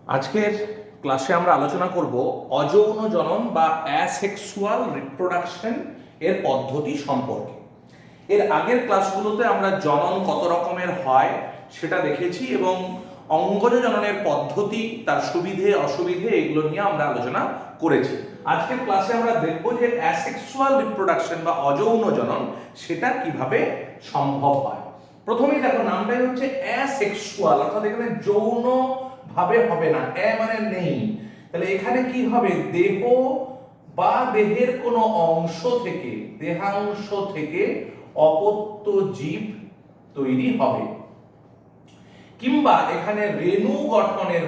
আজকের ক্লাসে আমরা আলোচনা করব অযৌন জনন বা অ্যাসেক্সুয়াল রিপ্রোডাকশন এর পদ্ধতি সম্পর্কে। এর আগের ক্লাসগুলোতে আমরা জনন কত রকমের হয় সেটা দেখেছি এবং অঙ্গজ জননের পদ্ধতি, তার সুবিধে অসুবিধে এগুলো নিয়ে আমরা আলোচনা করেছি। আজকের ক্লাসে আমরা দেখব যে অ্যাসেক্সুয়াল রিপ্রোডাকশন বা অযৌন জনন সেটা কিভাবে সম্ভব হয়। প্রথমেই দেখো, নামটাই হচ্ছে অ্যাসেক্সুয়াল, অর্থাৎ এখানে যৌন ভাবে হবে না, মানে নেই। তাহলে এখানে কি হবে? দেহ বা দেহের কোনো অংশ থেকে, দেহাংশ থেকে অপত্য জীব তৈরি হবে, কিংবা এখানে রেণু গঠনের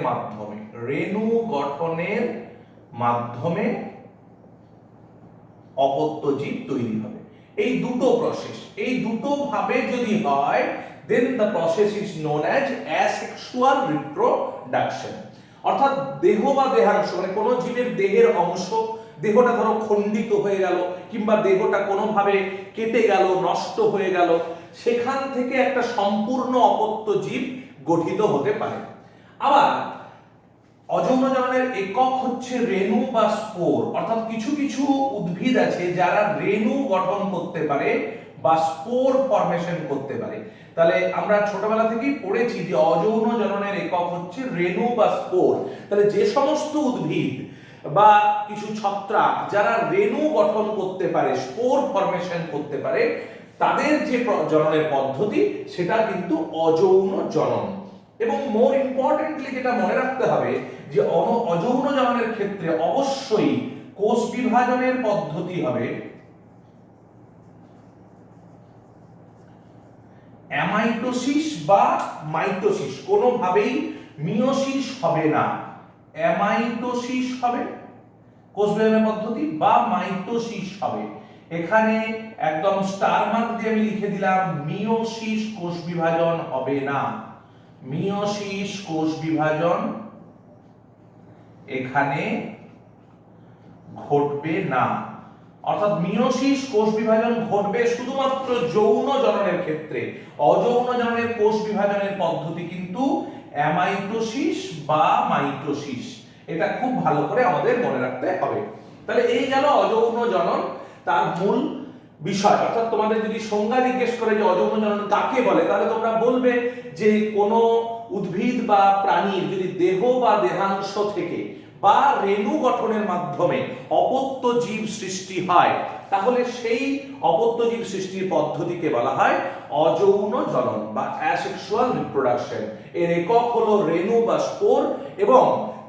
মাধ্যমে অপত্য জীব তৈরি হবে। এই দুটো প্রসেস, এই দুটো ভাবে যদি হয়, then the process is known as asexual reproduction। অর্থাৎ দেহ বা দেহাংশ মানে কোনো জীবের দেহের অংশ, দেহটা ধরো খণ্ডিত হয়ে গেল কিংবা দেহটা কোনোভাবে কেটে গেল, নষ্ট হয়ে গেল, সেখান থেকে একটা সম্পূর্ণ অপত্য জীব গঠিত হতে পারে। আবার অযৌন জননের একক হচ্ছে রেণু বা স্পোর, অর্থাৎ কিছু কিছু উদ্ভিদ আছে যারা রেণু গঠন করতে পারে বা স্পোর ফরমেশন করতে পারে। তাহলে আমরা ছোটবেলা থেকেই পড়েছি যে অযৌন জননের একক হচ্ছে রেণু বা স্পোর। তাহলে যে সমস্ত উদ্ভিদ বা কিছু ছত্রাক যারা রেণু গঠন করতে পারে, স্পোর ফরমেশন করতে পারে, তাদের যে জননের পদ্ধতি সেটা কিন্তু অযৌন জনন। এবং মোর ইম্পর্টেন্টলি যেটা মনে রাখতে হবে যে অযৌন জননের ক্ষেত্রে অবশ্যই কোষ বিভাজনের পদ্ধতি হবে অ্যামাইটোসিস বা মাইটোসিস, কোনোভাবেই মিয়োসিস হবে না। অ্যামাইটোসিস হবে কোষ বিভাজনের পদ্ধতি বা মাইটোসিস হবে। এখানে একদম স্টার মার্ক দিয়ে আমি লিখে দিলাম, মিয়োসিস কোষ বিভাজন হবে না। মিয়োসিস কোষ বিভাজন এখানে ঘটবে না। অর্থাৎ মিয়োসিস কোষ বিভাজন ঘটবে শুধুমাত্র যৌন জননের ক্ষেত্রে। অযৌন জননের কোষ বিভাজনের পদ্ধতি কিন্তু অ্যামাইটোসিস বা মাইটোসিস। এটা খুব ভালো করে আমাদের মনে রাখতে হবে। তাহলে এই গেল অযৌন জনন, তার মূল বিষয়। অর্থাৎ তোমাদের যদি সংজ্ঞা জিজ্ঞেস করে যে অযৌন জনন কাকে বলে, তাহলে তোমরা বলবে যে কোনো উদ্ভিদ বা প্রাণীর যদি দেহ বা দেহাংশ থেকে বা রেণু গঠনের মাধ্যমে অপত্য জীব সৃষ্টি হয়, তাহলে সেই অপত্য জীব সৃষ্টির পদ্ধতিকে বলা হয় অযৌন জনন বা অ্যাসেক্সুয়াল রিপ্রোডাকশন। এর একক হলো রেণু বা স্পোর এবং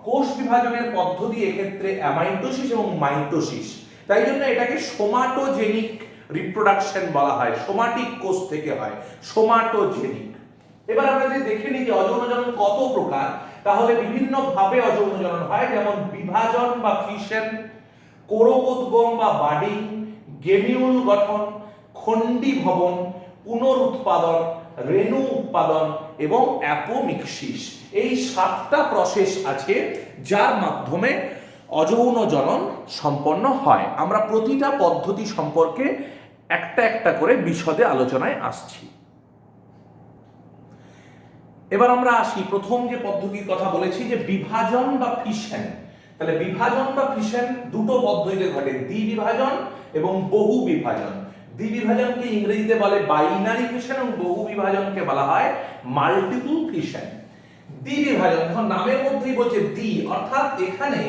কোষ বিভাজনের পদ্ধতি এক্ষেত্রে অ্যামাইটোসিস এবং মাইটোসিস। তাই জন্য এটাকে সোমাটোজেনিক রিপ্রোডাকশন বলা হয়। সোমাটিক কোষ থেকে হয়, সোমাটোজেনিক। এবার আমরা যদি দেখে নিই যে অযৌন জনন কত প্রকার, তাহলে বিভিন্ন ভাবে অযৌন জনন হয়, যেমন বিভাজন বা ফিশন, কোরকোদ্গম বা বাডিং, গেমিউল গঠন, খণ্ডীভবন, পুনরুৎপাদন, রেণু উৎপাদন এবং অ্যাপোমিক্সিস। এই 7টা প্রসেস আছে যার মাধ্যমে অযৌন জনন সম্পন্ন হয়। আমরা প্রতিটা পদ্ধতি সম্পর্কে একটা একটা করে বিশদে আলোচনায় আসছি। এবার আমরা আসি, প্রথম যে পদ্ধতির কথা বলেছি যে বিভাজন বা ফিশন। তাহলে বিভাজন বা ফিশন দুটো পদ্ধতিতে ঘটে, দ্বিবিভাজন এবং বহু বিভাজন। দ্বিবিভাজনকে ইংরেজিতে বলে বাইনারি ফিশন এবং বহু বিভাজনকে বলা হয় মাল্টিপল ফিশন। দ্বিবিভাজন এখন নামের মধ্যেই বলছে দ্বি, অর্থাৎ এখানে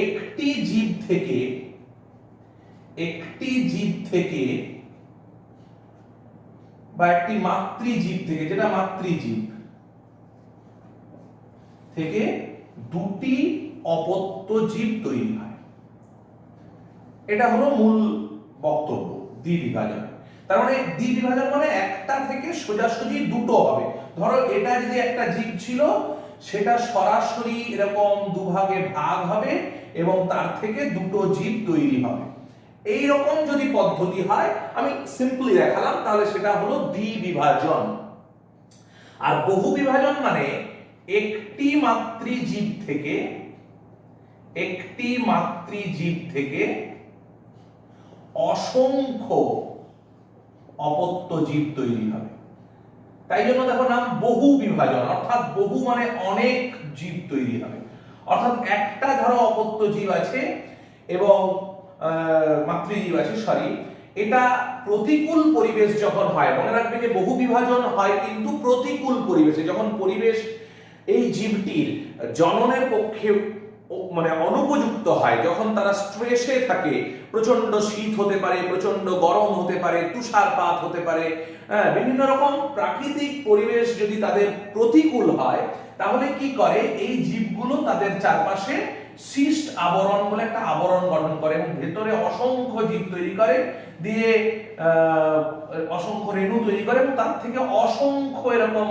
একটি জীব থেকে বা একটি মাতৃজীব থেকে, যেটা মাতৃজীব থেকে দুটি অপত্য জীব তৈরি হয়। এটা হলো মূল বক্তব্য দ্বিবিভাজন। তার মানে দ্বিবিভাজন মানে একটা থেকে সোজাসুজি দুটো হবে। ধরো এটা যদি একটা জীব ছিল, সেটা সরাসরি এরকম দুভাগে ভাগ হবে এবং তার থেকে দুটো জীব তৈরি হবে। এই রকম যদি পদ্ধতি হয়, আমি সিম্পলি দেখালাম, তাহলে সেটা হলো দ্বিবিভাজন। আর বহু বিভাজন মানে একটি মাতৃজীব থেকে অসংখ্য অপত্য জীব তৈরি হবে। তাই জন্য দেখো নাম বহু বিভাজন, অর্থাৎ বহু মানে অনেক জীব তৈরি হবে। অর্থাৎ একটা ধরো অপত্য জীব আছে এবং মাতৃজীব আছে, সরি, এটা প্রতিকূল পরিবেশ যখন হয়, মনে রাখবে যে বহু বিভাজন হয় কিন্তু প্রতিকূল পরিবেশে, যখন পরিবেশ এই জীবটির জননের পক্ষে মানে অনুপযুক্ত হয়, যখন তারা স্ট্রেসে থাকে, প্রচন্ড শীত হতে পারে, প্রচন্ড গরম হতে পারে, তুষারপাত হতে পারে, বিভিন্ন রকম প্রাকৃতিক পরিবেশ যদি তাদের প্রতিকূল হয়, তাহলে কি করে এই জীবগুলো তাদের চারপাশে সিস্ট আবরণ বলে একটা আবরণ গঠন করে এবং ভেতরে অসংখ্য জীব তৈরি করে, দিয়ে অসংখ্য রেণু তৈরি করে এবং তার থেকে অসংখ্য এরকম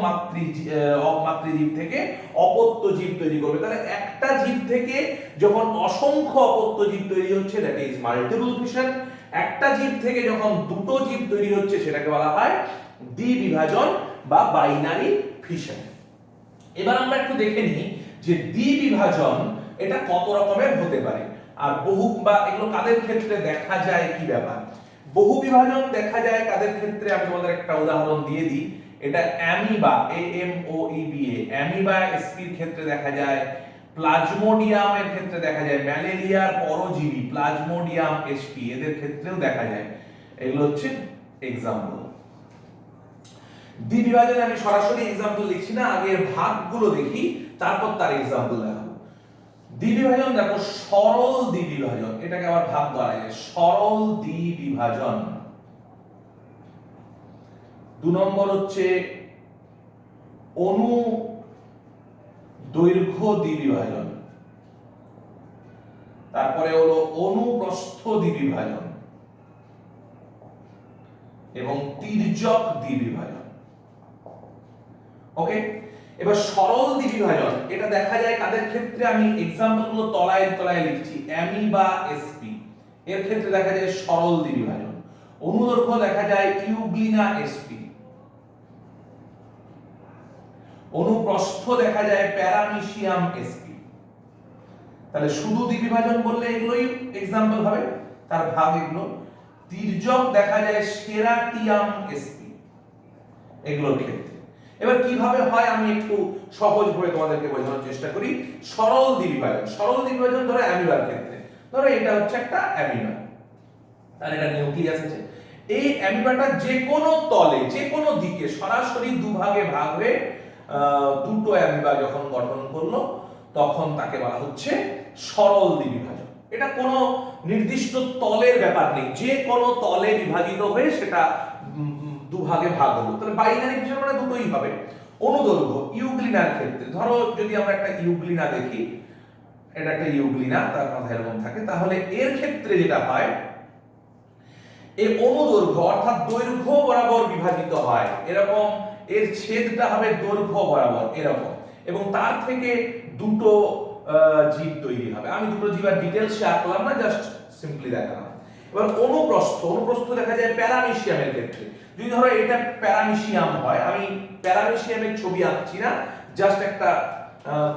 মাতৃজীব থেকে অপত্য জীব তৈরি করবে। তাহলে একটা জীব থেকে যখন অসংখ্য অপত্য জীব তৈরি হচ্ছে, দ্যাট ইজ মাল্টিপল ফিশন। একটা জীব থেকে যখন দুটো জীব তৈরি হচ্ছে, সেটাকে বলা হয় দ্বিবিভাজন বা বাইনারি ফিশন। এবার আমরা একটু দেখে নিই যে দ্বিবিভাজন এটা কত রকমের হতে পারে, আর বহু বা এগুলো কাদের ক্ষেত্রে দেখা যায়, কি ব্যাপার। বহু বিভাজন দেখা যায় কাদের ক্ষেত্রে, আমি তোমাদের একটা উদাহরণ দিয়ে দিই। এটা অ্যামিবা, AMOEBA, অ্যামিবা এসপির ক্ষেত্রে দেখা যায়, প্লাজমোডিয়ামের ক্ষেত্রে দেখা যায়, ম্যালেরিয়ার পরজীবী প্লাজমোডিয়াম এসপি এদের ক্ষেত্রেও দেখা যায়। এগুলো হচ্ছে এক্সাম্পল। দ্বিবিভাজনে আমি সরাসরি এক্সাম্পল লিখছি না, আগের ভাগগুলো দেখি, তারপর তার এক্সাম্পল দেখাবো। দ্বিবিভাজন দেখো, সরল দ্বিবিভাজন, এটাকে আবার ভাগ করা যায়, সরল দ্বিবিভাজন। 2 নম্বর হচ্ছে অনু দৈর্ঘ্য দ্বিবিভাজন, তারপরে হলো অনুপ্রস্থ দ্বিবিভাজন এবং তির্যক দ্বিবিভাজন। ওকে, এবার সরল দ্বিবিভাজন এটা দেখা যায় কাদের ক্ষেত্রে, আমি एग्जांपल গুলো তলায় তলায় লিখছি। অ্যামিবা এসপি এর ক্ষেত্রে দেখা যায় সরল দ্বিবিভাজন। অনুদৈর্ঘ্য দেখা যায় ইউগ্লিনা এসপি। অনুপ্রস্থ দেখা যায় প্যারামিশিয়াম এসপি। তাহলে শুধু দ্বিবিভাজন বললে এগুলোই एग्जांपल হবে, তার ভাগ এগুলো। তির্যক দেখা যায় সেরাটিয়াম এসপি এগুলোর ক্ষেত্রে। এবার কিভাবে হয় আমি একটু সহজভাবে তোমাদেরকে বোঝানোর চেষ্টা করি। সরল দ্বিবিভাজন, সরল দ্বিবিভাজন ধরো অ্যামিবার ক্ষেত্রে, ধরো এটা হচ্ছে একটা অ্যামিবা, তার এটা নিউক্লিয়াস আছে। এই অ্যামিবাটা যে কোনো তলে, যে কোনো দিকে সরাসরি দুভাগে ভাগ হয়ে দুটো অ্যামিবা যখন গঠন করলো, তখন তাকে বলা হচ্ছে সরল দ্বিবিভাজন। এটা কোনো নির্দিষ্ট তলের ব্যাপার নেই, যে কোনো তলে বিভাজিত হয়ে সেটা দুভাগে ভাগ হলো, তাহলে বাইনারি ফিশন মানে দুটোই হবে। অনুদৈর্ঘ্য ইউগ্লিনার ক্ষেত্রে, ধরো যদি আমরা একটা ইউগ্লিনা দেখি, এটা একটা ইউগ্লিনা, তার মাথায় এরকম থাকে, তাহলে এর ক্ষেত্রে যেটা হয়, এই অনুদৈর্ঘ্য অর্থাৎ দৈর্ঘ্য বরাবর বিভাজিত হয়, এরকম এর ছেদটা হবে দৈর্ঘ্য বরাবর এরকম, এবং তার থেকে দুটো জীব তৈরি হবে। আমি দুটো জীবের ডিটেইলসে আঁকলাম না, জাস্ট সিম্পলি দেখালাম। এবার অনুপ্রস্থ, অনুপ্রস্থ দেখা যায় প্যারামিশিয়ামের ক্ষেত্রে। যদি ধরো এটা প্যারামিশিয়াম হয়, আমি প্যারামিশিয়ামের ছবি আঁকছি না, জাস্ট একটা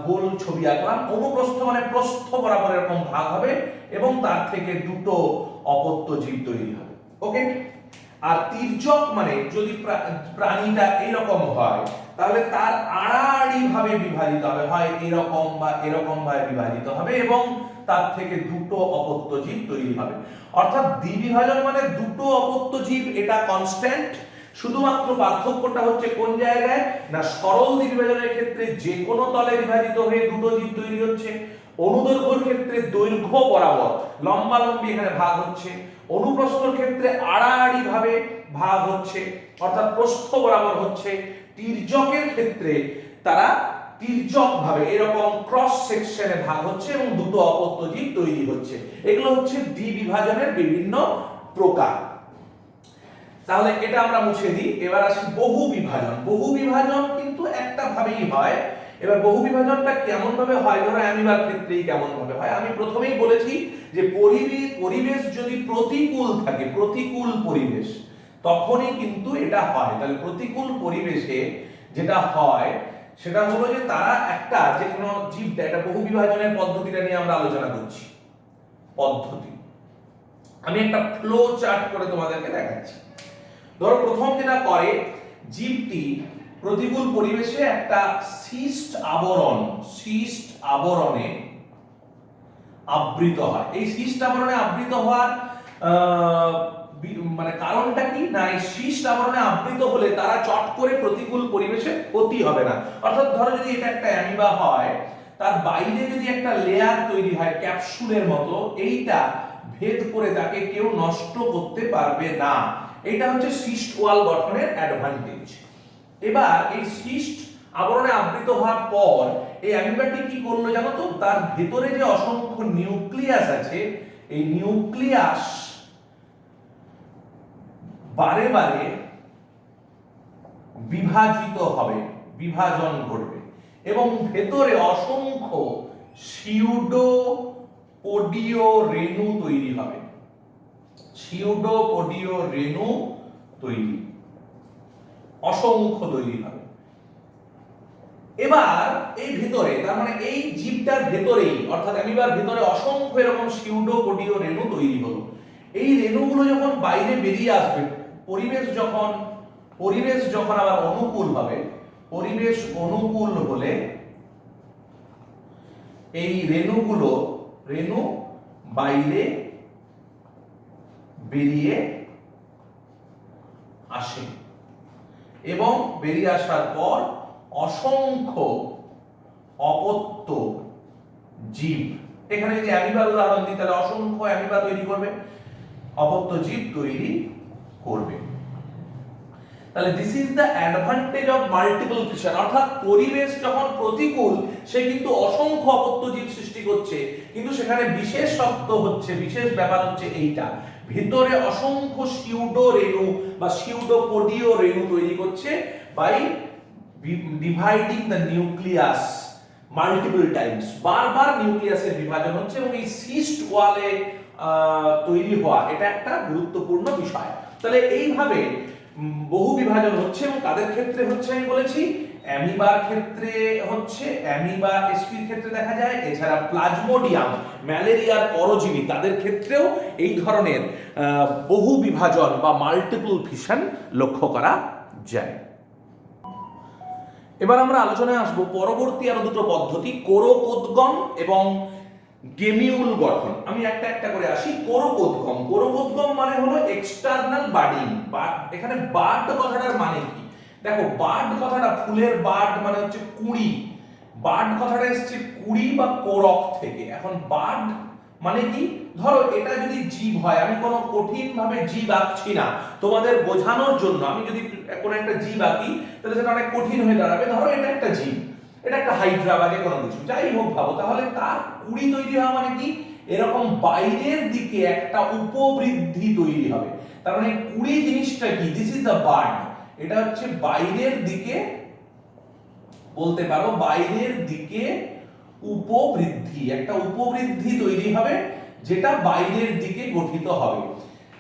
গোল ছবি আঁকলাম। অনুপ্রস্থ মানে প্রস্থ বরাবর এরকম ভাগ হবে এবং তার থেকে দুটো অপত্য জীব তৈরি হবে। ওকে, আর তির্যক মানে যদি প্রাণীটা এরকম হয়, তাহলে তার আড়াআড়ি ভাবে বিভাজিত হবে, হয় এরকম বা এরকম ভাবে বিভাজিত হবে এবং তার থেকে দুটো অপত্য জীব তৈরি হবে। অর্থাৎ দ্বিবিভাজন মানে দুটো অপত্য জীব, এটা কনস্ট্যান্ট। শুধুমাত্র পার্থক্যটা হচ্ছে কোন জায়গায় না, সরল দ্বিবিভাজনের ক্ষেত্রে যে কোনো তলে বিভাজিত হয়ে দুটো জীব তৈরি হচ্ছে। অনুদৈর্ঘ্যের ক্ষেত্রে দৈর্ঘ্য বরাবর লম্বালম্বি এখানে ভাগ হচ্ছে। অনুপ্রস্থের ক্ষেত্রে আড়াআড়ি ভাবে ভাগ হচ্ছে, অর্থাৎ প্রস্থ বরাবর হচ্ছে। তির্যকের ক্ষেত্রে তারা তির্যক ভাবে এরকম ক্রস সেকশনে ভাগ হচ্ছে এবং দুটো অপত্য জীব তৈরি হচ্ছে। এগুলো হচ্ছে দ্বিবিভাজনের বিভিন্ন প্রকার। তাহলে এটা আমরা মুছে দিই। এবার আসি বহু বিভাজন। বহু বিভাজন কিন্তু একটা ভাবেই হয়। এবার বহু বিভাজনটা কেমন ভাবে হয়, ধরো অ্যামিবার ক্ষেত্রেই কেমন ভাবে হয়। আমি প্রথমেই বলেছি যে পরিবেশ যদি প্রতিকূল থাকে, প্রতিকূল পরিবেশ, তখনই কিন্তু এটা হয়। তাহলে প্রতিকূল পরিবেশে যেটা হয় সেটা হলো যে তারা একটা যে কোনো জীবটা, এটা বহু বিভাজনের পদ্ধতিটা নিয়ে আমরা আলোচনা করছি। পদ্ধতি আমি একটা ফ্লো চার্ট করে তোমাদেরকে দেখাচ্ছি। ধরো প্রথম যেটা করে, জীবটি প্রতিকূল পরিবেশে একটা সিস্ট আবরণে আবৃত হয়। এই সিস্ট আবরণে আবৃত হওয়ার মানে কারণটা কি না, এই সিস্ট আবরণে আবৃত হলে তারা চট করে প্রতিকূল পরিবেশে ক্ষতি হবে না। অর্থাৎ ধরো যদি এটা একটা অ্যামিবা হয়, তার বাইরে যদি একটা লেয়ার তৈরি হয় ক্যাপসুলের মতো, এইটা ভেদ করে তাকে কেউ নষ্ট করতে পারবে না। এটা হচ্ছে সিস্ট ওয়াল গঠনের অ্যাডভান্টেজ। এবার এই সিস্ট আবরণে আবৃত হওয়ার পর এই অ্যামিবাটি কি করলো জানো তো, তার ভেতরে যে অসংখ্য নিউক্লিয়াস আছে, এই নিউক্লিয়াস বারে বারে বিভাজিত হবে, বিভাজন ঘটবে এবং ভেতরে অসংখ্য সিউডোপোডীয় রেণু তৈরি হবে। সিউডোপোডীয় রেণু তৈরি, অসংখ্য তৈরি হবে। এবার এই ভিতরে, তার মানে এই জীবটার ভেতরেই, অর্থাৎ অ্যামিবার ভিতরে অসংখ্য এরকম সিউডোপোডীয় রেণু তৈরি হলো। এই রেণুগুলো যখন বাইরে বেরিয়ে আসবে, পরিবেশ যখন আবার অনুকূল হবে, পরিবেশ অনুকূল হলে এই রেণু বাইরে বেরিয়ে আসে এবং বেরিয়ে আসার পর অসংখ্য অপত্য জীব, এখানে যদি অ্যামিবার উদাহরণ দিই তাহলে অসংখ্য অ্যামিবা তৈরি করবে, অপত্য জীব তৈরি করবে। তাহলে this is the advantage of multiple fission, অর্থাৎ পরিবেশ যখন প্রতিকূল সে কিন্তু অসংখ্য অপত্য জীব সৃষ্টি করছে, কিন্তু সেখানে বিশেষত্ব হচ্ছে, বিশেষ ব্যাপার হচ্ছে এইটা, ভিতরে অসংখ্য সিউডো রেণু বা সিউডোপোডীয় রেণু তৈরি করছে by dividing the nucleus multiple times, বারবার নিউক্লিয়াসের বিভাজন হচ্ছে এবং এই সিস্ট ওয়ালে তৈরি হওয়া এটা একটা গুরুত্বপূর্ণ বিষয়। তাহলে এইভাবে বহু বিভাজন হচ্ছে এবং তাদের ক্ষেত্রে হচ্ছে, আমি বলেছি অ্যামিবার ক্ষেত্রে হচ্ছে, অ্যামিবা এসপির ক্ষেত্রে দেখা যায়, এছাড়া প্লাজমোডিয়াম ম্যালেরিয়ার পরজীবী তাদের ক্ষেত্রেও এই ধরনের বহু বিভাজন বা মাল্টিপল ফিশন লক্ষ্য করা যায়। এবার আমরা আলোচনায় আসবো পরবর্তী আরো দুটো পদ্ধতি, কোরোপোদগম এবং গেমিউল গঠন। আমি একটা একটা করে আসি। কোরোপোদগম মানে হলো এক্সটার্নাল বাডিং। এখানে বাড কথাটার মানে কি, দেখো বাড কথাটা ফুলের বাড মানে হচ্ছে কুঁড়ি, বাড কথাটা এসেছে কুঁড়ি বা কোরক থেকে। এখন বাড মানে কি, ধরো এটা যদি জীব হয়, আমি কোনো কঠিন ভাবে জীব আঁকছি না, তোমাদের বোঝানোর জন্য আমি যদি কোনো একটা জীব আঁকি তাহলে সেটা অনেক কঠিন হয়ে দাঁড়াবে। ধরো এটা একটা জীব, এটা একটা হাইড্রা বা যে কোনো কিছু, যাই হোক ভাবো, তাহলে তার কুঁড়ি তৈরি হওয়া মানে কি, এরকম বাইরের দিকে একটা উপবৃদ্ধি তৈরি হবে। তার মানে কুঁড়ি জিনিসটা কি, দিস ইজ দ্য বাড, এটা হচ্ছে বাইরের দিকে, বলতে পারো বাইরের দিকে উপবৃদ্ধি, একটা উপবৃদ্ধি তৈরি হবে যেটা বাইরের দিকে গঠিত হবে।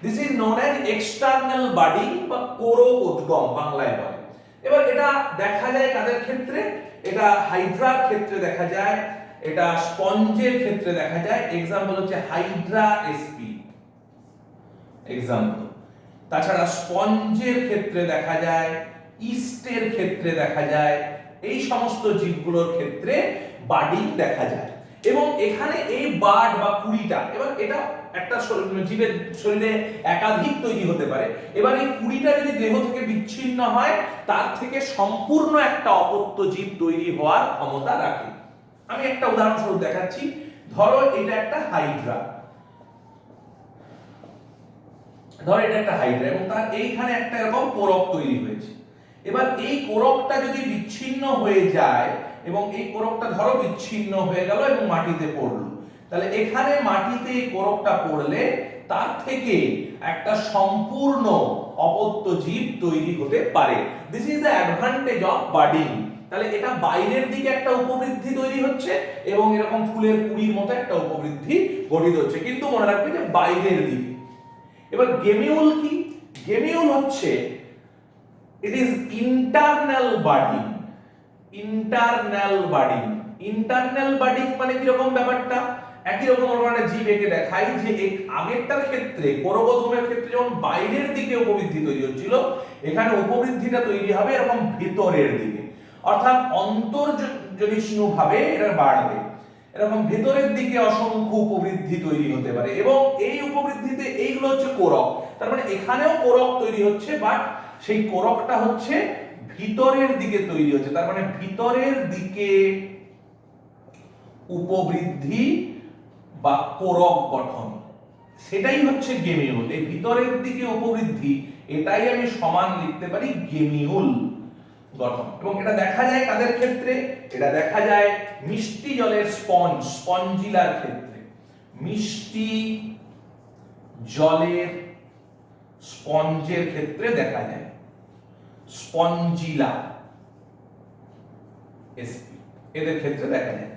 This is known as external budding বা কোরোপোদগম বাংলায় বলে। এবার এটা দেখা যায় কাদের ক্ষেত্রে, এটা হাইড্রার ক্ষেত্রে দেখা যায়, এটা স্পঞ্জের ক্ষেত্রে দেখা যায়। এক্সাম্পল হচ্ছে হাইড্রা এসপি এক্সাম্পল। তাছাড়া স্পঞ্জের ক্ষেত্রে দেখা যায়, ইস্টের ক্ষেত্রে দেখা যায়, এই সমস্ত জীবগুলোর ক্ষেত্রে বাডিং দেখা যায়। এবং এখানে এই বার্ড বা কুড়িটা, এবার এটা একটা জীবের শরীরে একাধিক তৈরি হতে পারে। এবার এই কুড়িটা যদি দেহ থেকে বিচ্ছিন্ন হয়, তার থেকে সম্পূর্ণ একটা অপত্য জীব তৈরি হওয়ার ক্ষমতা রাখে। আমি একটা উদাহরণস্বরূপ দেখাচ্ছি। ধরো এটা একটা হাইড্রা, ধরো এটা একটা হাইড্রা এবং তার এইখানে একটা এরকম কোরক তৈরি হয়েছে। এবার এই কোরকটা যদি বিচ্ছিন্ন হয়ে যায় এবং এই কোরকটা ধরো বিচ্ছিন্ন হয়ে গেল এবং মাটিতে পড়লো, তাহলে এখানে মাটিতে এই কোরকটা পড়লে তার থেকে একটা সম্পূর্ণ অপত্য জীব তৈরি হতে পারে। This is the advantage of budding. তাহলে এটা বাইরের দিকে একটা উপবৃদ্ধি তৈরি হচ্ছে এবং এরকম ফুলের কুঁড়ির মতো একটা উপবৃদ্ধি গঠিত হচ্ছে, কিন্তু মনে রাখবে যে বাইরের দিকে। এবার গেমিউল কি, গেমিউল হচ্ছে it is internal budding, internal budding। Internal budding মানে কি রকম ব্যাপারটা, একই রকম আমরা একটা জীব এঁকে দেখাই যে আগেরটার ক্ষেত্রে কোরগোধমের ক্ষেত্রে যেমন বাইরের দিকে উপবৃদ্ধি তৈরি হচ্ছিল, এখানে উপবৃদ্ধিটা তৈরি হবে এরকম ভেতরের দিকে, অর্থাৎ অন্তর্জনিষ্ণু ভাবে এটা বাড়বে, এরকম ভেতরের দিকে অসংখ্য উপবৃদ্ধি তৈরি হতে পারে। এবং এই উপবৃদ্ধিতে এইগুলো হচ্ছে কোরক, তার মানে এখানেও কোরক তৈরি হচ্ছে, বাট সেই কোরকটা হচ্ছে ভিতরের দিকে তৈরি হচ্ছে, তার মানে ভিতরের দিকে উপবৃদ্ধি বা কোরক গঠন, সেটাই হচ্ছে গেমিউল। এই ভিতরের দিকে উপবৃদ্ধি, এটাই আমি সমান লিখতে পারি গেমিউল গঠন। এবং এটা দেখা যায় কাদের ক্ষেত্রে? এটা দেখা যায় মিষ্টি জলের স্পঞ্জিলার ক্ষেত্রে। মিষ্টি জলের স্পঞ্জের ক্ষেত্রে দেখা যায়, স্পঞ্জিলা এদের ক্ষেত্রে দেখা যায়।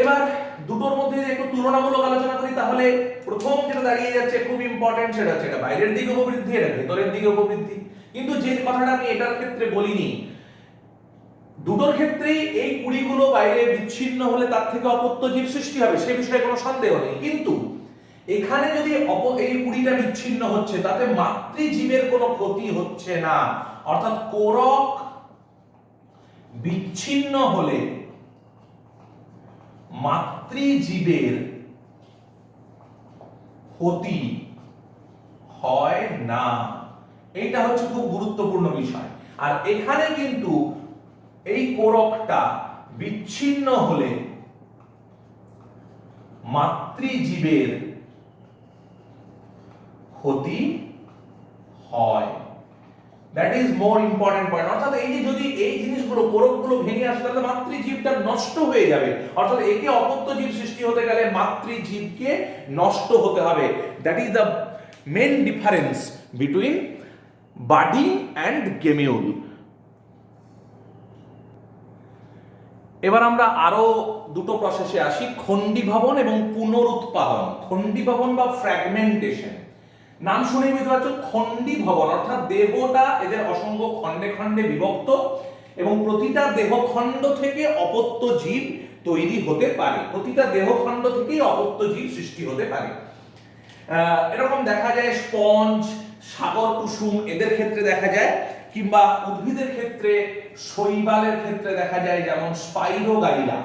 এবার দুটোর মধ্যে যদি একটু তুলনামূলক আলোচনা করি, তাহলে প্রথম যেটা দাঁড়িয়ে যাচ্ছে খুব ইম্পর্টেন্ট, সেটা হচ্ছে এটা বাইরের দিকে উপবৃদ্ধি, এটা ভেতরের দিকে উপবৃদ্ধি। কিন্তু যে কথাটা আমি এটার ক্ষেত্রে বলিনি, দুটোর ক্ষেত্রেই এই কুড়িগুলো বাইরে বিচ্ছিন্ন হলে তার থেকে অপত্য জীব সৃষ্টি হবে, সে বিষয়ে কোনো সন্দেহ নেই। কিন্তু এখানে যদি এই কুড়িটা বিচ্ছিন্ন হচ্ছে, তাতে মাতৃজীবের কোনো ক্ষতি হচ্ছে না, অর্থাৎ কোরক বিচ্ছিন্ন হলে মাতৃজীবের ক্ষতি হয় না, এইটা হচ্ছে খুব গুরুত্বপূর্ণ বিষয়। আর এখানে কিন্তু এই কোরকটা বিচ্ছিন্ন হলে মাতৃজীবের ক্ষতি হয়, that is more important point. অর্থাৎ এই যে যদি এই জিনিসগুলো কোরকগুলো ভেঙে আসে, তাহলে মাতৃজীবটা নষ্ট হয়ে যাবে, অর্থাৎ একে অপত্য জীব সৃষ্টি হতে গেলে মাতৃজীবকে নষ্ট হতে হবে। That is the main difference between budding and gemmule. এবার আমরা আরো দুটো প্রসেসে আসি, খণ্ডীভবন এবং পুনরুৎপাদন। খণ্ডীভবন বা ফ্র্যাগমেন্টেশন, নাম শুনেই বুঝতে পারছো, খণ্ডীভবন অর্থাৎ দেহটা এদের অসংখ্য খণ্ডে খণ্ডে বিভক্ত এবং প্রতিটা দেহখণ্ড থেকে অপত্য জীব তৈরি হতে পারে, প্রতিটা দেহখণ্ড থেকেই অপত্য জীব সৃষ্টি হতে পারে। এরকম দেখা যায় স্পঞ্জ, সাগর কুসুম এদের ক্ষেত্রে দেখা যায়, কিংবা উদ্ভিদের ক্ষেত্রে শৈবালের ক্ষেত্রে দেখা যায়, যেমন স্পাইরোগাইরা।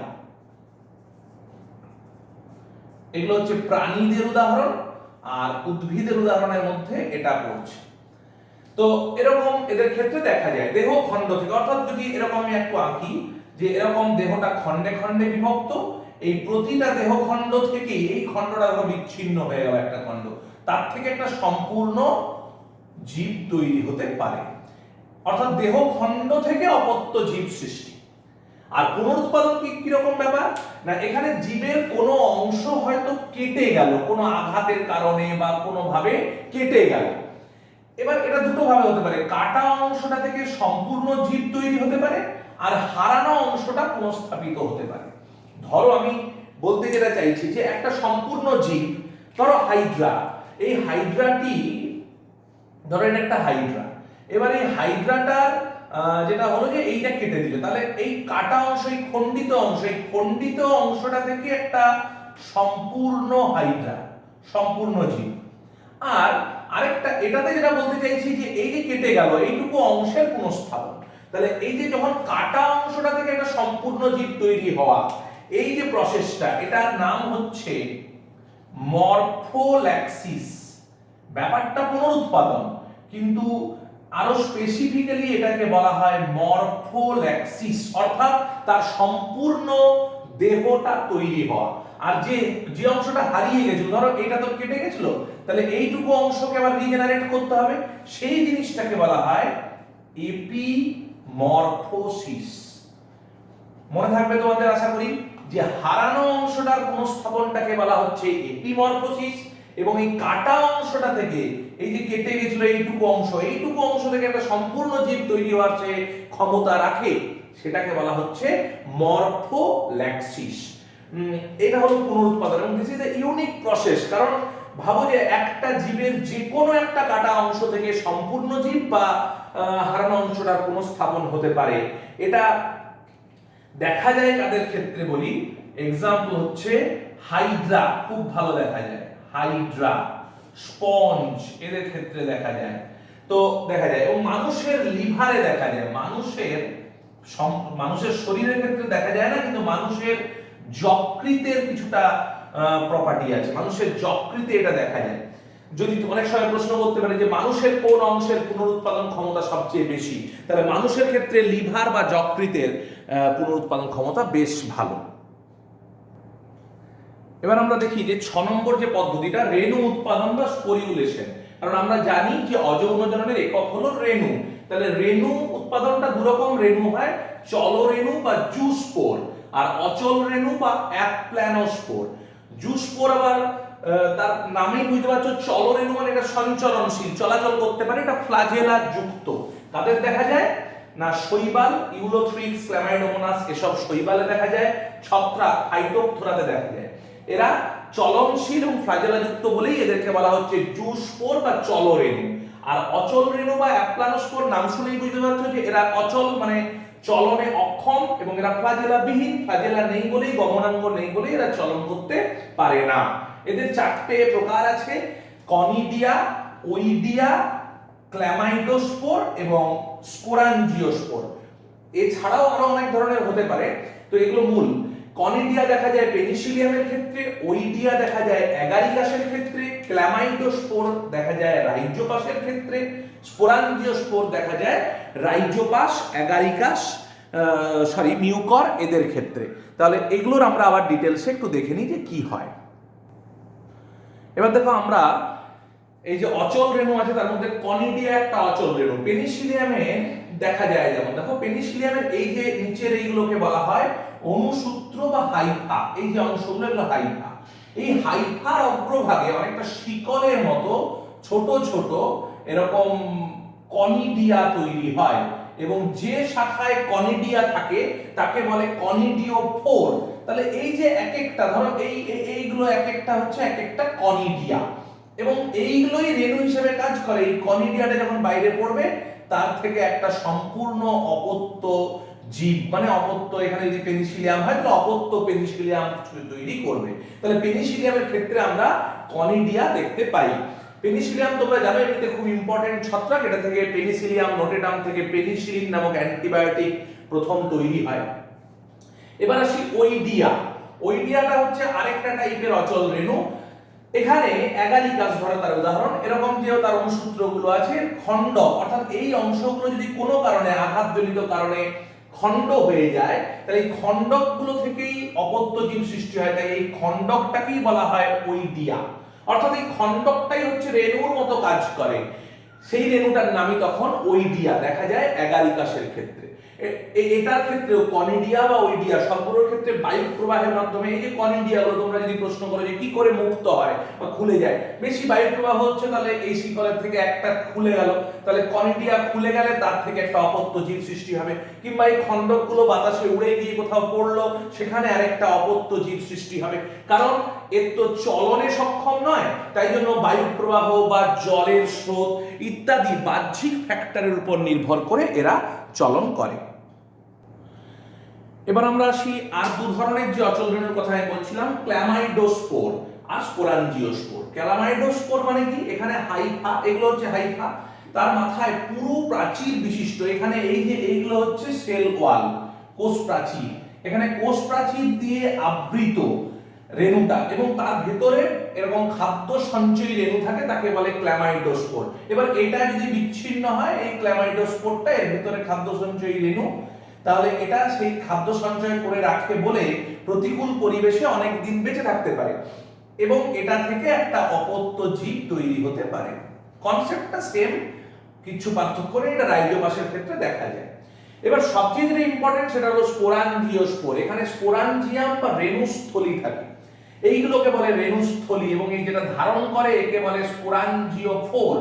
এগুলো হচ্ছে প্রাণীদের উদাহরণ, আর উদ্ভিদের উদাহরণের মধ্যে এটা পড়ছে। তো এরকম এদের ক্ষেত্রে দেখা যায় দেহ খণ্ড থেকে, অর্থাৎ যদি এরকম আমি একটু আঁকি যে এরকম দেহটা খণ্ডে খণ্ডে বিভক্ত, এই প্রতিটা দেহ খণ্ড থেকে এই খণ্ডটা ধরো বিচ্ছিন্ন হয়ে গেল একটা খণ্ড, তার থেকে একটা সম্পূর্ণ জীব তৈরি হতে পারে, অর্থাৎ দেহ খণ্ড থেকে অপত্য জীব সৃষ্টি। আর পুনরুৎপাদন কি রকম ব্যাপার না, এখানে জীবের কোনো অংশ হয়তো কেটে গেল কোনো আঘাতের কারণে বা কোনো ভাবে কেটে গেল। এবার এটা দুটো ভাবে হতে পারে, কাটা অংশটা থেকে সম্পূর্ণ জীব তৈরি হতে পারে, আর হারানো অংশটা পুনঃস্থাপিত হতে পারে। ধরো আমি বলতে যেটা চাইছি যে একটা সম্পূর্ণ জীব, ধরো হাইড্রা, এই হাইড্রাটি ধরেন একটা হাইড্রা, এবার এই হাইড্রাটার যেটা হলো যে এইটা কেটে দিলে, তাহলে এই কাটা অংশ, এই খণ্ডিত অংশটা থেকে একটা সম্পূর্ণ হাইড্রা, সম্পূর্ণ জীব। আর আরেকটা এটাতে যেটা বলতে চাইছি যে এই যে কেটে গেল এইটুকু অংশের পুনঃস্থাপন, তাহলে এই যে যখন কাটা অংশটা থেকে একটা সম্পূর্ণ জীব তৈরি হওয়া, এই যে প্রসেসটা, এটার নাম হচ্ছে মরফোল্যাক্সিস। ব্যাপারটা পুনরুৎপাদন, কিন্তু আরো স্পেসিফিক্যালি এটাকে বলা হয় মরফোল্যাক্সিস, অর্থাৎ তার সম্পূর্ণ দেহটা তৈরি হওয়া। আর যে অংশটা হারিয়ে গেছিল, ধরো এটা তো কেটে গেছিল, তাহলে এইটুকু অংশকে আবার রিজেনারেট করতে হবে, সেই জিনিসটাকে বলা হয় এপিমরফোসিস। মনে থাকবে তোমাদের আশা করি যে হারানো অংশটার পুনঃস্থাপনটাকে বলা হচ্ছে এপিমরফোসিস, এবং এই কাটা অংশটা থেকে এই যে কেটে গেছিল এইটুকু অংশ থেকে একটা সম্পূর্ণ জীব তৈরি হওয়ার যে ক্ষমতা রাখে, সেটাকে বলা হচ্ছে মরফোল্যাক্সিস। এটা হলো পুনরুৎপাদন, এবং this is a unique process. কারণ ভাবো যে একটা জীবের যে কোনো একটা কাটা অংশ থেকে সম্পূর্ণ জীব বা হারানো অংশটার পুনঃস্থাপন হতে পারে। এটা দেখা যায় কাদের ক্ষেত্রে বলি, এক্সাম্পল হচ্ছে হাইড্রা, খুব ভালো দেখা যায়, হাইড্রা, স্পঞ্জ এদের ক্ষেত্রে দেখা যায়। তো দেখা যায়, এবং মানুষের লিভারে দেখা যায়, মানুষের শরীরের ক্ষেত্রে দেখা যায় না, কিন্তু মানুষের যকৃতের কিছুটা প্রপার্টি আছে, মানুষের যকৃতে এটা দেখা যায়। যদি অনেক সময় প্রশ্ন করতে পারে যে মানুষের কোন অংশের পুনরুৎপাদন ক্ষমতা সবচেয়ে বেশি, তাহলে মানুষের ক্ষেত্রে লিভার বা যকৃতের পুনরুৎপাদন ক্ষমতা বেশ ভালো। এবার আমরা দেখি যে 6 নম্বর যে পদ্ধতিটা, রেণু উৎপাদন বা স্পোরিউলেশন। কারণ আমরা জানি যে অযৌন জননের একক হলো রেণু, তাহলে রেণু উৎপাদনটা দুরকম রেণু হয়, চল রেণু বা জুস্পোর, আর অচল রেণু বা অ্যাপ্ল্যানোস্পোর। জুস্পোর আবার তার নামেই বুঝতে পারছো, চল রেণু মানে এটা সঞ্চরণশীল, চলাচল করতে পারে, এটা ফ্লাজেলা যুক্ত। তাদের দেখা যায় না শৈবাল, ইউলোথ্রিক্স, ক্ল্যামাইডোমোনাস এসব শৈবালে দেখা যায়, ছত্রাক, ফাইটোপথোরাতে দেখা যায়। এরা চলনশীল এবং ফ্লাজেলাযুক্ত বলেই এদেরকে বলা হচ্ছে জুস্পোর বা চলরেণু। আর অচল রেণু বা অ্যাপ্লানোস্পোর নাম শুনেই বুঝতে পারছো যে এরা অচল মানে চলনে অক্ষম, এবং এরা ফ্লাজেলাবিহীন, ফ্লাজেলা নেই বলেই, গমনাঙ্গ নেই বলেই এরা চলন করতে পারে না। এদের 4টে প্রকার আছে, কনিডিয়া, ওইডিয়া, ক্ল্যামাইডোস্পোর এবং স্পোরাঞ্জিওস্পোর। এছাড়াও আরো অনেক ধরনের হতে পারে, তো এগুলো মূল। কনিডিয়া দেখা যায় পেনিসিলিয়ামের ক্ষেত্রে, ওইডিয়া দেখা যায় অ্যাগারিকাসের ক্ষেত্রে, ক্ল্যামাইডোস্পোর দেখা যায় রাইজোপাসের ক্ষেত্রে, স্পোরাঞ্জিওস্পোর দেখা যায় রাইজোপাস, অ্যাগারিকাস, মিউকর এদের ক্ষেত্রে। তাহলে এগুলোর আমরা আবার ডিটেলসে একটু দেখে নিই যে কি হয়। এবার দেখো আমরা এই যে অচল রেণু আছে তার মধ্যে কনিডিয়া একটা অচল রেণু, পেনিসিলিয়ামে দেখা যায়, যেমন দেখো পেনিসিলিয়ামের এই যে নিচের এইগুলোকে বলা হয় অনুসূত্র বা হাইফা, এই যে অংশগুলো এগুলো হাইফা। এই হাইফার অগ্রভাগে অনেকটা শিকলের মতো ছোট ছোট এরকম কনিডিয়া তৈরি হয়, এবং যে শাখায় কনিডিয়া থাকে তাকে বলে কনিডিওফোর। তাহলে এই যে এক একটা, ধরো এইগুলো এক একটা হচ্ছে এক একটা কনিডিয়া, এবং এইগুলোই রেণু হিসেবে কাজ করে। এই কনিডিয়াটা যখন বাইরে পড়বে তার থেকে একটা সম্পূর্ণ অপত্য জীব, মানে অপত্য, এখানে যদি পেনিসিলিয়াম হয় তাহলে অপত্য পেনিসিলিয়াম তৈরি করবে। তাহলে পেনিসিলিয়ামের ক্ষেত্রে আমরা কনিডিয়া দেখতে পাই। পেনিসিলিয়াম তোমরা জানো এমনিতে খুব ইম্পর্টেন্ট ছত্রাক, এটা থেকে পেনিসিলিয়াম নোটেটাম থেকে পেনিসিলিন নামক অ্যান্টিবায়োটিক প্রথম তৈরি হয়। এবার আসি ওইডিয়া। ওইডিয়াটা হচ্ছে আরেকটা টাইপের অচল রেণু। এখানে অ্যাগারিকাস ধরো তার উদাহরণ, এরকম যে তার অনুসূত্রগুলো আছে, খণ্ড, অর্থাৎ এই অংশগুলো যদি কোনো কারণে, আঘাতজনিত কারণে খণ্ড হয়ে যায়, তাহলে এই খণ্ডকগুলো থেকেই অপত্য জীব সৃষ্টি হয়, তাই এই খণ্ডকটাকেই বলা হয় ওইডিয়া। অর্থাৎ এই খণ্ডকটাই হচ্ছে রেণুর মতো কাজ করে, সেই রেণুটার নামই তখন ওইডিয়া দেখা যায় অ্যাগারিকাসের ক্ষেত্রে। এটার ক্ষেত্রেও কনিডিয়া বা ওইডিয়া সবগুলোর ক্ষেত্রে বায়ু প্রবাহের মাধ্যমে, এই যে কনিডিয়াগুলো তোমরা যদি প্রশ্ন করো যে কি করে মুক্ত হয় বা খুলে যায়, বেশি বায়ু প্রবাহ হচ্ছে তাহলে এই শিকলের থেকে একটা খুলে গেল, তাহলে কনিডিয়া খুলে গেলে তার থেকে একটা অপত্য জীব সৃষ্টি হবে, কিংবা এই খণ্ডকগুলো বাতাসে উড়ে গিয়ে কোথাও পড়লো, সেখানে আরেকটা অপত্য জীব সৃষ্টি হবে। কারণ এর তো চলনে সক্ষম নয়, তাই জন্য বায়ু প্রবাহ বা জলের স্রোত ইত্যাদি বাহ্যিক ফ্যাক্টরের উপর নির্ভর করে এরা চলন করে। এবার আমরা আসি আর দু ধরনের যে অচল রেণুর কথা আমি বলছিলাম, ক্ল্যামাইডোস্পোর আর স্পোরাঞ্জিওস্পোর। ক্ল্যামাইডোস্পোর মানে কি, এখানে হাইফা, এগুলো হচ্ছে হাইফা, তার মাথায় পুরো প্রাচীর বিশিষ্ট, এখানে এই যে এইগুলো হচ্ছে সেল ওয়াল, কোষ প্রাচীর, এখানে কোষ প্রাচীর দিয়ে আবৃত রেণুটা, এবং তার ভেতরে এরকম খাদ্য সঞ্চয়ী রেণু থাকে, তাকে বলে ক্ল্যামাইডোস্পোর। এবার এটা যদি বিচ্ছিন্ন হয়, এই ক্ল্যামাইডোস্পোরটা, এর ভেতরে খাদ্য সঞ্চয়ী রেণু, তাহলে এটা সেই খাদ্য সঞ্চয় করে রাখে বলে প্রতিকূল পরিবেশে অনেক দিন বেঁচে থাকতে পারে, এবং এটা থেকে একটা অপত্য জীব তৈরি হতে পারে। কনসেপ্টটা সেম, কিছু পার্থক্য নেই, এটা রাইজোপাসের ক্ষেত্রে দেখা যায়। এবার সবচেয়ে যেটা ইম্পর্টেন্ট সেটা হলো স্পোরাঞ্জিওস্পোর। এখানে স্পোরাঞ্জিয়াম বা রেণুস্থলী থাকে, এইগুলোকে বলে রেণুস্থলী, এবং এই যেটা ধারণ করে একে বলে স্পোরাঞ্জিওফোর।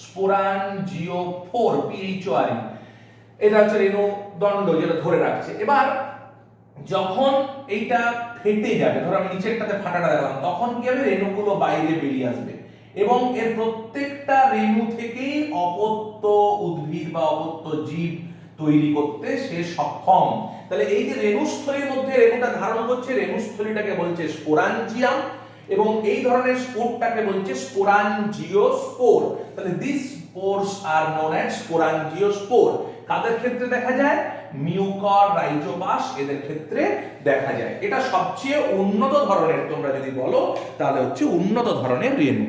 স্পোরাঞ্জিওফোর, PHOR, এটা হচ্ছে রেণু দণ্ড যেটা ধরে রাখছে। এবার যখন এইটা ফেটে যাবে, ধরো আমি নিচেরটাতে ফাটাটা দেখলাম, তখন কি হবে, রেণুগুলো বাইরে বেরিয়ে আসবে, এবং এর প্রত্যেকটা রেণু থেকেই অপত্য উদ্ভিদ বা অপত্য জীব তৈরি করতে সে সক্ষম। তাহলে এই যে রেণুস্থলীর মধ্যে রেণুটা ধারণ করছে, রেণুস্থলীটাকে বলছে স্পোরাঞ্জিয়াম, এবং এই ধরনের স্পোরটাকে বলছে স্পোরাঞ্জিওস্পোর। তাহলে this spores are known as sporangiospore. কাদের ক্ষেত্রে দেখা যায়? মিউকর রাইজোপাস এদের ক্ষেত্রে দেখা যায়। এটা সবচেয়ে উন্নত ধরনের, তোমরা যদি বলো তাহলে হচ্ছে উন্নত ধরনের রেণু।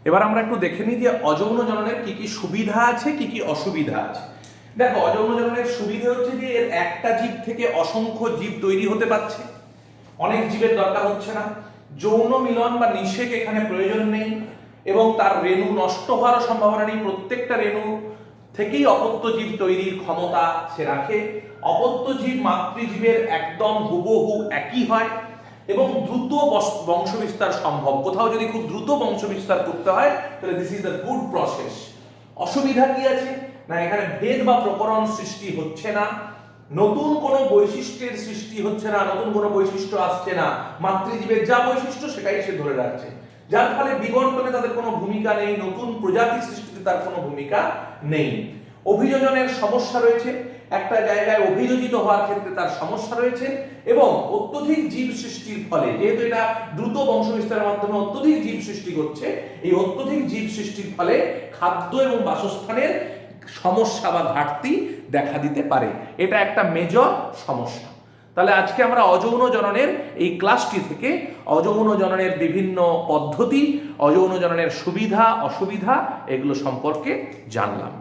এবার আমরা একটু দেখে নিই যে অযৌন জননের কি কি সুবিধা আছে, কি কি অসুবিধা আছে। দেখো, অযৌন জননের সুবিধা হচ্ছে যে এর একটা জীব থেকে অসংখ্য জীব তৈরি হতে পারছে, অনেক জীবের দরকার হচ্ছে না, যৌন মিলন বা নিষেক এখানে প্রয়োজন নেই, এবং তার রেণু নষ্ট হওয়ার সম্ভাবনা নেই। প্রত্যেকটা রেণু থেকেই অপত্য জীব তৈরির ক্ষমতা সে রাখে। অপত্য জীব মাতৃজীবের একদম হুবহু একই হয়, এবং দ্রুত বংশবিস্তার সম্ভব। কোথাও যদি খুব দ্রুত বংশবিস্তার করতে হয় তাহলে this is the good process. অসুবিধা কি আছে? না, এখানে ভেদ বা প্রকরণ সৃষ্টি হচ্ছে না, নতুন কোনো বৈশিষ্ট্যের সৃষ্টি হচ্ছে না, নতুন কোনো বৈশিষ্ট্য আসছে না। মাতৃজীবের যা বৈশিষ্ট্য সেটাই সে ধরে রাখছে, যার ফলে বিবর্তনে তাদের কোনো ভূমিকা নেই, নতুন প্রজাতি সৃষ্টিতে তার কোনো ভূমিকা নেই। অভিযোজনের সমস্যা রয়েছে, একটা জায়গায় অভিযোজিত হওয়ার ক্ষেত্রে তার সমস্যা রয়েছে, এবং অত্যধিক জীব সৃষ্টির ফলে, যেহেতু এটা দ্রুত বংশবিস্তারের মাধ্যমে অত্যধিক জীব সৃষ্টি করছে, এই অত্যধিক জীব সৃষ্টির ফলে খাদ্য এবং বাসস্থানের সমস্যা বা ঘাটতি দেখা দিতে পারে। এটা একটা মেজর সমস্যা। তাহলে আজকে আমরা অযৌন জননের এই ক্লাসটি থেকে অযৌন জননের বিভিন্ন পদ্ধতি, অযৌন জননের সুবিধা অসুবিধা এগুলো সম্পর্কে জানলাম।